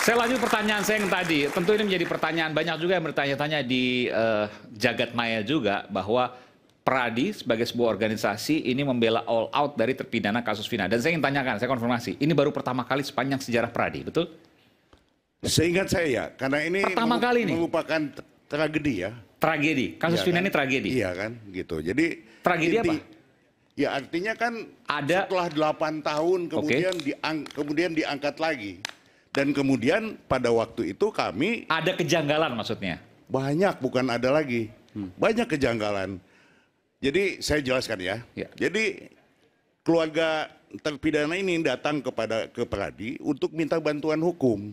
Saya lanjut pertanyaan saya yang tadi. Tentu ini menjadi pertanyaan banyak juga yang bertanya-tanya di jagat maya juga bahwa Pradi sebagai sebuah organisasi ini membela all out dari terpidana kasus Vina. Dan saya ingin tanyakan, saya konfirmasi, ini baru pertama kali sepanjang sejarah Pradi, betul? Seingat saya ya, karena ini Pertama kali nih. merupakan tragedi ya. Tragedi, kasus Iya Vina kan? ini tragedi. Iya kan, gitu. Jadi Tragedi apa? Ya artinya kan Ada- setelah 8 tahun kemudian diangkat lagi. Dan kemudian pada waktu itu kami Ada kejanggalan maksudnya. banyak, bukan ada lagi. Banyak kejanggalan. Jadi saya jelaskan ya. Ya. Jadi keluarga terpidana ini datang ke Pradi untuk minta bantuan hukum.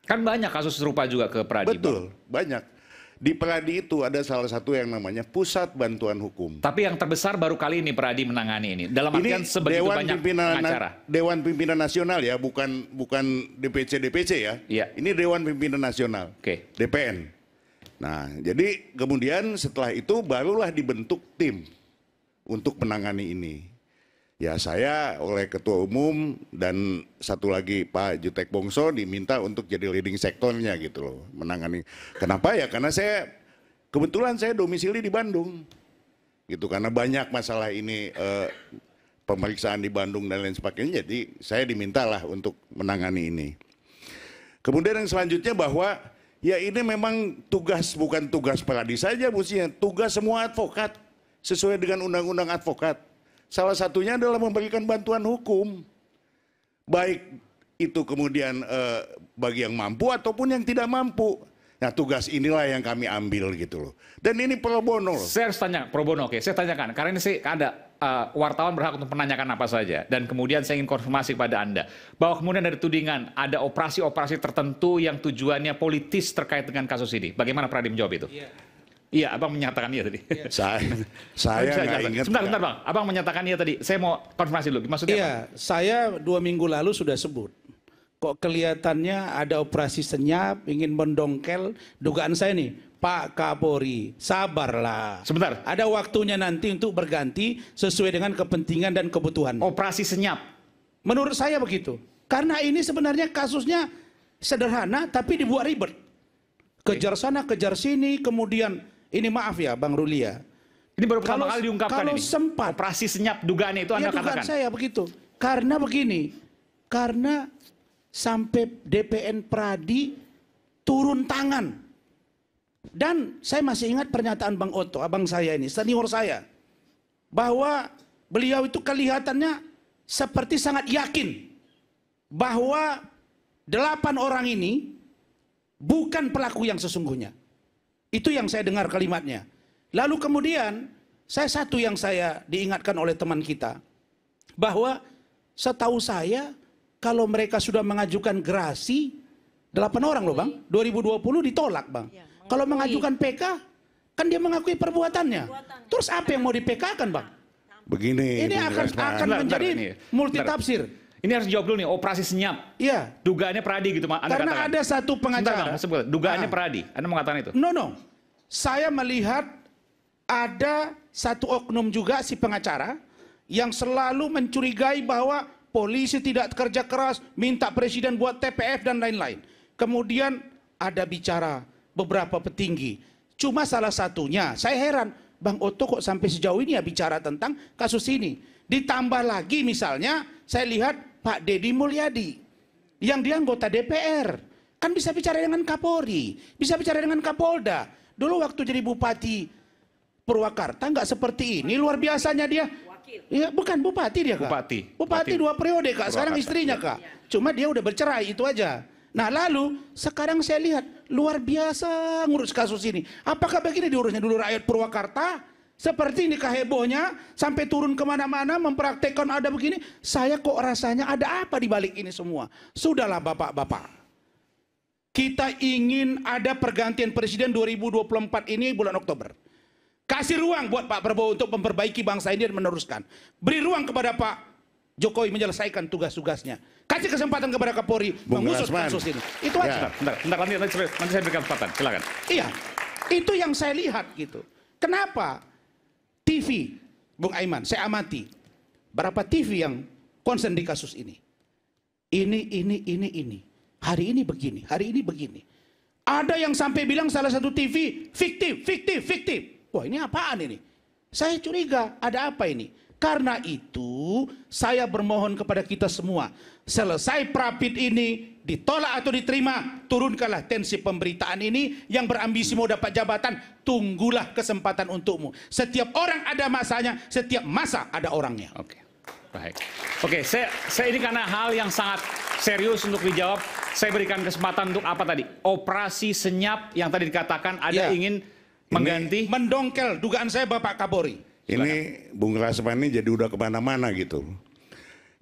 Kan banyak kasus serupa juga ke Pradi. Betul, banyak. Di Pradi itu ada salah satu yang namanya Pusat Bantuan Hukum. Tapi yang terbesar baru kali ini Pradi menangani ini. Dalam artian sebegitu banyak pengacara. Dewan Pimpinan Nasional ya, bukan DPC ya. Iya. Ini Dewan Pimpinan Nasional. Oke. DPN. Nah, jadi kemudian setelah itu barulah dibentuk tim untuk menangani ini. Ya saya oleh Ketua Umum dan satu lagi Pak Jutek Bongso diminta untuk jadi leading sektornya gitu loh, menangani. Kenapa ya? Karena kebetulan saya domisili di Bandung. Gitu, karena banyak masalah ini pemeriksaan di Bandung dan lain sebagainya, jadi saya dimintalah untuk menangani ini. Kemudian yang selanjutnya bahwa ya ini memang bukan tugas Pradi saja, mestinya tugas semua advokat sesuai dengan undang-undang advokat. Salah satunya adalah memberikan bantuan hukum, baik itu kemudian bagi yang mampu ataupun yang tidak mampu. Nah tugas inilah yang kami ambil gitu loh. Dan ini pro bono loh. Saya harus tanya, pro bono, oke. Saya tanyakan, karena ini sih ada wartawan berhak untuk menanyakan apa saja. Dan kemudian saya ingin konfirmasi kepada Anda, bahwa kemudian ada tudingan, ada operasi-operasi tertentu yang tujuannya politis terkait dengan kasus ini. Bagaimana Pradi menjawab itu? Iya, Abang menyatakan iya tadi. Saya nggak ingat. Sebentar Bang, Abang menyatakan iya tadi. Saya mau konfirmasi dulu, maksudnya Iya, apa? saya 2 minggu lalu sudah sebut. Kok kelihatannya ada operasi senyap, ingin mendongkel dugaan saya nih. Pak Kapolri, sabarlah. Sebentar. Ada waktunya nanti untuk berganti sesuai dengan kepentingan dan kebutuhan. Operasi senyap. Menurut saya begitu. Karena ini sebenarnya kasusnya sederhana tapi dibuat ribet. Kejar sana, kejar sini, kemudian ini maaf ya Bang Rulia. Ini baru pertama kali diungkapkan kalau ini. sempat. Operasi senyap dugaannya itu Anda Ya dugaan katakan. saya begitu. Karena begini, karena sampai DPN Pradi turun tangan. Dan saya masih ingat pernyataan Bang Otto, abang saya ini, senior saya. Bahwa beliau itu kelihatannya seperti sangat yakin bahwa 8 orang ini bukan pelaku yang sesungguhnya. Itu yang saya dengar kalimatnya. Lalu kemudian satu yang saya diingatkan oleh teman kita, bahwa setahu saya kalau mereka sudah mengajukan gerasi 8 orang loh Bang, 2020 ditolak Bang. Kalau mengajukan PK kan dia mengakui perbuatannya. Terus apa yang mau di-PK-kan Bang? Begini. Ini Bung akan Rasman. menjadi ini. multitafsir. Ini harus dijawab dulu nih, operasi senyap. Iya. Dugaannya Pradi gitu, Anda Karena katakan. ada satu pengacara. Sebentar, Bang, dugaannya Pradi. Anda mengatakan itu? No. Saya melihat ada satu oknum juga si pengacara yang selalu mencurigai bahwa polisi tidak kerja keras, minta presiden buat TPF dan lain-lain. Kemudian ada bicara beberapa petinggi. Cuma salah satunya, saya heran, Bang Otto kok sampai sejauh ini ya bicara tentang kasus ini. Ditambah lagi misalnya, saya lihat Pak Deddy Mulyadi, yang dia anggota DPR. Kan bisa bicara dengan Kapolri, bisa bicara dengan Kapolda. Dulu waktu jadi Bupati Purwakarta nggak seperti ini, luar biasanya dia. Iya, bukan Bupati dia Kak. Bupati 2 periode Kak, sekarang istrinya Kak. Cuma dia udah bercerai, itu aja. Nah lalu sekarang saya lihat luar biasa ngurus kasus ini. Apakah begini diurusnya dulu rakyat Purwakarta? Seperti ini hebohnya sampai turun kemana-mana mempraktekkan ada begini. Saya kok rasanya ada apa di balik ini semua? Sudahlah bapak-bapak. Kita ingin ada pergantian presiden 2024 ini bulan Oktober. Kasih ruang buat Pak Prabowo untuk memperbaiki bangsa ini dan meneruskan. Beri ruang kepada Pak Jokowi menyelesaikan tugas-tugasnya. Kasih kesempatan kepada Kapolri mengusut kasus ini. Itu aja. Bentar, nanti saya berikan kesempatan. Silakan. Iya, itu yang saya lihat gitu. Kenapa TV, Bung Aiman, saya amati berapa TV yang konsen di kasus ini. Ini. Hari ini begini, hari ini begini. Ada yang sampai bilang salah satu TV, fiktif, fiktif, fiktif. Wah, ini apaan ini? Saya curiga, ada apa ini? Karena itu, saya bermohon kepada kita semua. Selesai Prapit ini, ditolak atau diterima, turunkanlah tensi pemberitaan ini. Yang berambisi mau dapat jabatan, tunggulah kesempatan untukmu. Setiap orang ada masanya, setiap masa ada orangnya. Oke, baik. Oke, saya ini karena hal yang sangat serius untuk dijawab, saya berikan kesempatan untuk apa tadi? Operasi senyap yang tadi dikatakan ada ingin mengganti. Mendongkel dugaan saya Bapak Kapolri. Ini Bung Rasman ini jadi udah kemana-mana gitu.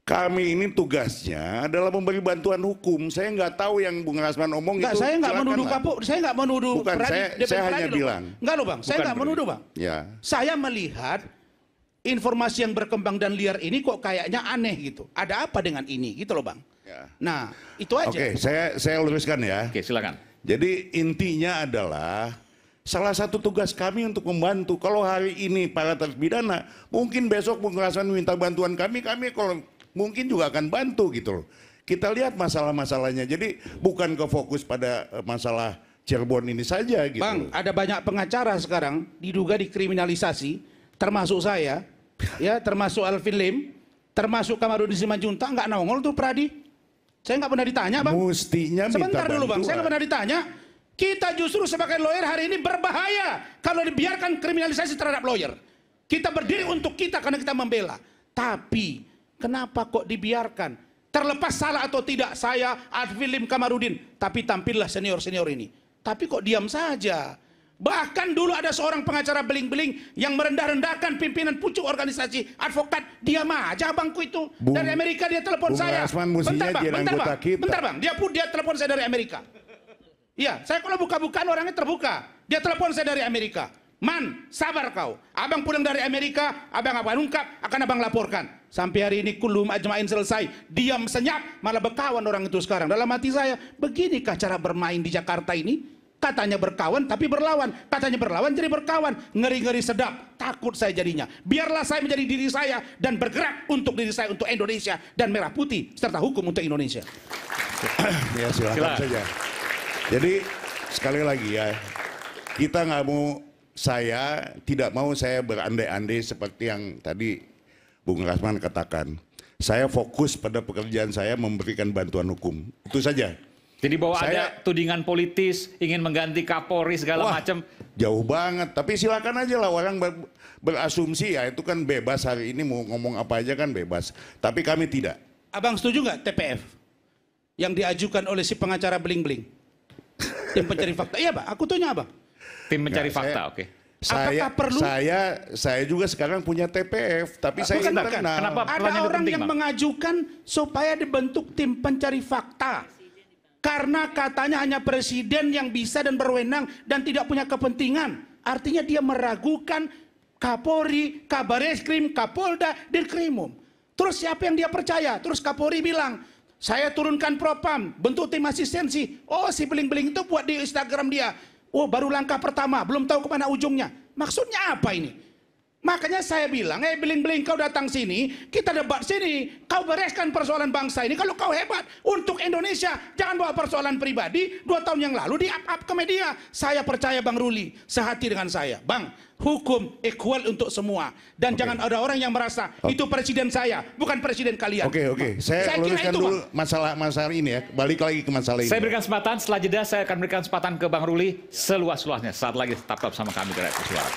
Kami ini tugasnya adalah memberi bantuan hukum. Saya nggak tahu yang Bung Rasman omong itu. Saya nggak menuduh Kapolri, saya nggak menuduh. Bukan, saya hanya bilang. Enggak loh Bang, saya nggak menuduh Bang. Ya. Saya melihat informasi yang berkembang dan liar ini kok kayaknya aneh gitu. Ada apa dengan ini gitu loh Bang. Ya. Nah, itu aja. Oke, saya luruskan ya. Oke, silakan. Jadi intinya adalah salah satu tugas kami untuk membantu. Kalau hari ini para terpidana, mungkin besok Bung Rasman minta bantuan kami kalau mungkin juga akan bantu gitu loh. Kita lihat masalah-masalahnya. Jadi bukan ke fokus pada masalah Cirebon ini saja gitu. Bang, ada banyak pengacara sekarang diduga dikriminalisasi, termasuk saya, ya, termasuk Alvin Lim, termasuk Kamarudin Simanjuntak, nggak nongol tuh Pradi. Saya nggak pernah ditanya Bang. Mestinya minta Sebentar dulu Bang, bantuan. saya nggak pernah ditanya. Kita justru sebagai lawyer hari ini berbahaya kalau dibiarkan kriminalisasi terhadap lawyer. Kita berdiri untuk kita karena kita membela. Tapi kenapa kok dibiarkan? Terlepas salah atau tidak saya, Alvin Lim Kamarudin, tapi tampillah senior-senior ini. Tapi kok diam saja? Bahkan dulu ada seorang pengacara beling-beling yang merendah-rendahkan pimpinan pucuk organisasi advokat. Diam aja abangku itu. Dari Amerika dia telepon saya. Bentar bang, dia telepon saya dari Amerika. Iya, saya kalau buka-bukaan orangnya terbuka. Dia telepon saya dari Amerika. Man, sabar kau. Abang pulang dari Amerika, abang akan ungkap, akan abang laporkan. Sampai hari ini kulum ajmain selesai. Diam senyap, malah berkawan orang itu sekarang. Dalam hati saya, beginikah cara bermain di Jakarta ini? Katanya berkawan tapi berlawan. Katanya berlawan jadi berkawan. Ngeri-ngeri sedap. Takut saya jadinya. Biarlah saya menjadi diri saya dan bergerak untuk diri saya, untuk Indonesia dan merah putih serta hukum untuk Indonesia. Ya silakan saja. Jadi sekali lagi ya, kita tidak mau saya berandai-andai seperti yang tadi Bung Rasman katakan. Saya fokus pada pekerjaan saya memberikan bantuan hukum. Itu saja. Jadi bahwa ada tudingan politis, ingin mengganti Kapolri segala macam. Jauh banget. Tapi silakan aja lah orang berasumsi ya, itu kan bebas hari ini mau ngomong apa aja kan bebas. Tapi kami tidak. Abang setuju nggak TPF yang diajukan oleh si pengacara beling-beling? Tim pencari fakta. Iya Pak, aku tanya Abang. Tim mencari fakta, oke. Saya juga sekarang punya TPF, tapi saya internal. Kenapa ada orang yang mengajukan supaya dibentuk tim pencari fakta. Karena katanya hanya presiden yang bisa dan berwenang dan tidak punya kepentingan. Artinya dia meragukan Kapolri, Kabareskrim, Kapolda, Dirkrimum. Terus siapa yang dia percaya? Terus Kapolri bilang, saya turunkan propam, bentuk tim asistensi. Oh, si beling-beling itu buat di Instagram dia. Oh, baru langkah pertama, belum tahu kemana ujungnya. Maksudnya apa ini? Makanya saya bilang, beling-beling kau datang sini, kita debat sini. Kau bereskan persoalan bangsa ini. Kalau kau hebat untuk Indonesia, jangan bawa persoalan pribadi. 2 tahun yang lalu di up ke media. Saya percaya Bang Ruli, sehati dengan saya. Bang, hukum equal untuk semua. Dan jangan ada orang yang merasa, itu presiden saya, bukan presiden kalian. Oke. Saya luruskan dulu masalah ini ya. Balik lagi ke masalah ini. Saya berikan kesempatan, setelah jeda saya akan berikan kesempatan ke Bang Ruli seluas-luasnya. Saat lagi tetap sama kami di Rakyat Suara.